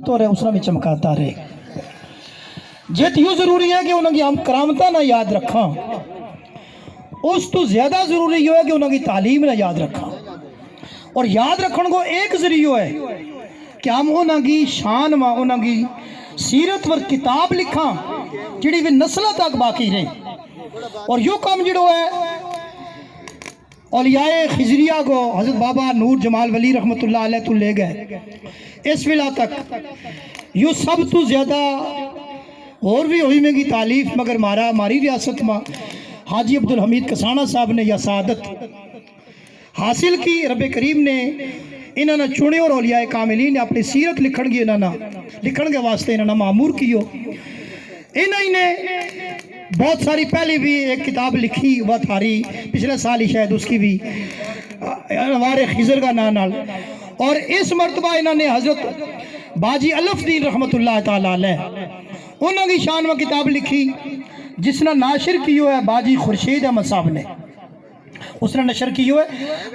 तो रहे उसने भी चमकाता रहे। जित यूँ ज़रूरी है कि उन्होंने हम करामत ना याद रखा, उस तो ज़्यादा ज़रूरी यो है कि उन्होंने तालीम ना याद रखा। और याद रखने को एक ज़रियो है कि हम उन्होंने शान व उन्होंने सीरत वर किताब लिखा जिड़ी भी नस्ल तक बाकी रही। और यो काम जिड़ो है औलियाए खिजरिया को हज़रत बाबा नूर जमाल वली रहमतुल्लाह अलैह तो ले गए इस विला तक। यो सब तो ज़्यादा और भी हुई में की तालीफ मगर हमारी रियासत में हाजी अब्दुल हमीद कसाना साहब ने यह सादत हासिल की। रब करीम ने इन्होंने चुने और औलियाए कामिलीन ने अपनी सीरत लिखण की लिखण के वास्ते इन्होंने मामूर कियो। इन्हीं ने बहुत सारी पहले भी एक किताब लिखी वह थारी पिछले साल ही शायद उसकी भी हमारे खिजर का नाल। और इस मरतबा इन्होंने हज़रत बाजी अलफदीन रहमतुल्लाह ताला अलैह उन्होंने शान में किताब लिखी जिसने नाशिर की है बाजी खुर्शीद अहमद साहब ने, उसने नशर की है।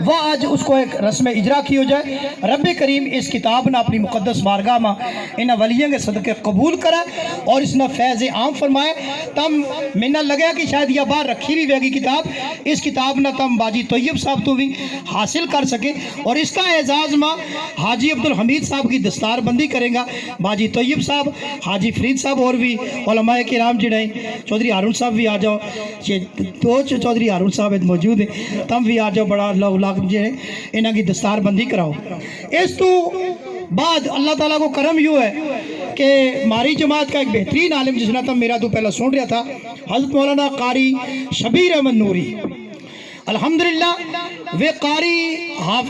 वह आज उसको एक रस्म इजरा की हो जाए। रब करीम इस किताब ने अपनी मुक़द्दस बारगाह में इन वलियों के सदक़े कबूल करा और इसने फैज़ आम फरमाए। तम मैंने लगा कि शायद यह बाहर रखी भी वेगी किताब, इस किताब ने तम बाजी तैयब साहब तो भी हासिल कर सके। और इसका एजाज़ में हाजी अब्दुल हमीद साहब की दस्तार बंदी करेगा, बाजी तैयब साहब, हाजी फरीद साहब और भी उलमाए किराम जिड़े, चौधरी हारून साहब भी आ जाओ, ये दो चौधरी हारून साहब मौजूद है, तम भी आ जाओ। बड़ा अल्लाह जे इन्हों की दस्तार बंदी कराओ। इस तो बाद अल्लाह ताला को करम यूँ है कि हमारी जमात का एक बेहतरीन आलिम जिसने तब मेरा तो पहला सुन रहा था हज़रत मौलाना कारी शबीर अहमद नूरी, अल्हम्दुलिल्लाह वे कारी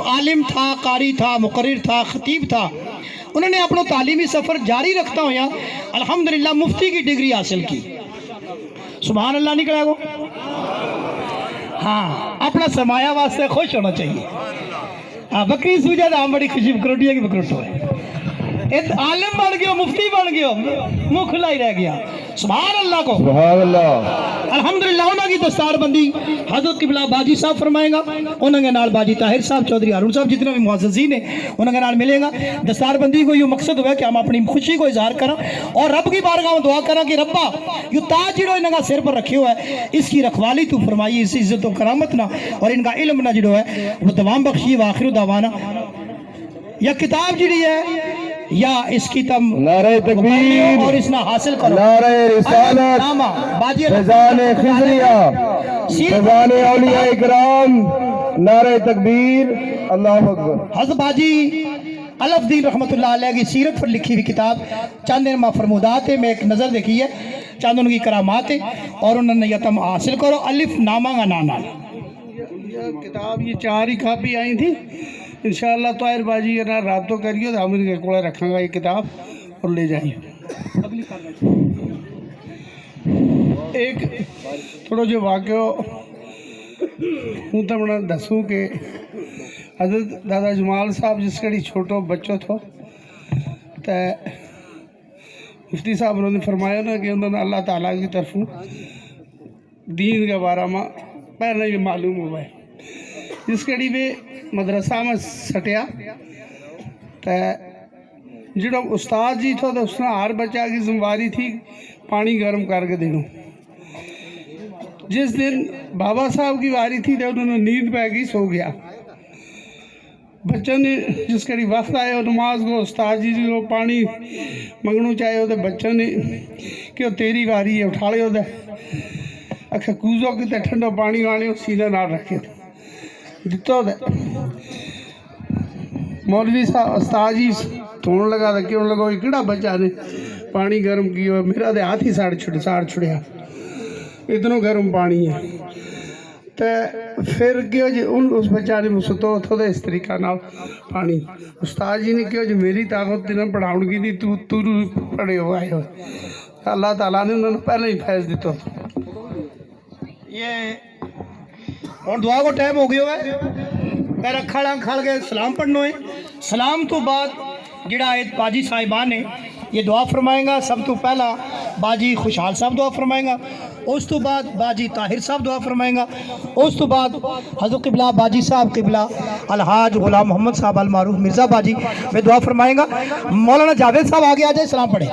आलिम था, कारी था, मुकर्रिर था, खतीब था। उन्होंने अपना तालीमी सफ़र जारी रखता हुआ अल्हम्दुलिल्लाह मुफ्ती की डिग्री हासिल की। सुभान अल्लाह निकला को। हाँ, अपना समाया वास्ते खुश होना चाहिए। हाँ, बकरी सूझा तो बड़ी खुशी बकरोटिया की बकरोटो है। आलिम बन गयो, मुफ्ती बन गयो, मुँह खुला ही रह गया। सुभान अल्लाह को। सुभान अल्लाह। अल्हम्दुलिल्लाह उन्होंने दस्तार बंदी हज़रत किबला बाजी साहब फरमाएगा, उन्होंने नाल बाजी ताहिर साहब, चौधरी हारून साहब, जितने भी मुअज़्ज़िज़ीन हैं उन्होंने नाल मिलेगा। दस्तार बंदी को ये मकसद हुआ कि हम अपनी खुशी को इजहार करें और रब की बारगाह में दुआ करें कि रब्बा यो ताज जिड़ो इनका सिर पर रखे हुआ है इसकी रखवाली तू फरमाई, इस इज्जत और करामत ना और इनका इल्म ना जिड़ो है वो तमाम बख्शी। आखिर दावाना यह किताब जिड़ी है या इसकी तम नारे तकबीर और इसना हासिल करो, नारे रिसालत, फैज़ाने खिज़रिया, फैज़ाने औलिया इकराम, नारे तकबीर, अल्लाहु अकबर। हज़रत बाजी अलफदीन रहमतुल्लाह अलैह की सीरत पर लिखी हुई किताब चंद इन फरमुदात है, मैं एक नज़र देखी है, चंद उनकी करामात है और उन्होंने यह तम हासिल करो अलिफ नामा का नाना। किताब ये 4 ही कापी आई थी। इंशाअल्लाह ताहिर बाजी ना रातों करिए तो हम इनके को रखेंगे ये किताब और ले जाइए। एक थोड़ा जो वाक्य हूँ तो मैं दसूँ कि हज़रत दादा जमाल साहब जिस कड़ी छोटो बच्चों थो तो मुफ्ती साहब उन्होंने फरमाया ना कि उन्होंने अल्लाह ताला की तरफों दीन के बारे में पहले ही मालूम हुआ है। जिस कड़ी वे मदरसा में सटिया तो जो उस्ताद जी था तो उसने हर बच्चा की जिम्मेवारी थी पानी गर्म करके देना। जिस दिन बाबा साहब की वारी थी तो उन्होंने नींद पै गई, सो गया। बच्चों ने जिस कड़ी वक्त आए और नमाज को उस्ताद जी को पानी मंगनू चाहे तो बच्चों ने कि तेरी वारी है उठा लियो अख कूजो कि ठंडो पानी वाले सीने नाल रखे दितो। मौलवी साहब उस्ताद जी धोन लगा तो क्यों लगा कि बच्चा ने पानी गर्म किया, मेरा तो हाथ ही साड़ छुड़िया, इतना गर्म पानी है। तो फिर क्यों जी उस बच्चा ने मुझसे तो इस तरीका ना पानी उस्ताद जी ने क्यों जी मेरी ताकत ने पढ़ाउन की थी, तू पढ़े हो आए हो। अल्लाह ताला ने उन्होंने पहले ही फैज दिता। ये और दुआ को टाइम हो गया है, पैर खड़ के सलाम पढ़ना है। सलाम तो बाद जिड़ा बाजी साहिबान ने ये दुआ फरमाएगा। सब तो पहला बाजी खुशहाल साहब दुआ फरमाएगा, اس تو بعد باجی طاہر صاحب دعا فرمائیں گا، اس تو بعد حضرت قبلہ باجی صاحب قبلہ الحاج غلام محمد صاحب المعروف مرزا باجی میں دعا فرمائیں گا۔ مولانا جاوید صاحب آگے آ جائے، سلام پڑھیں۔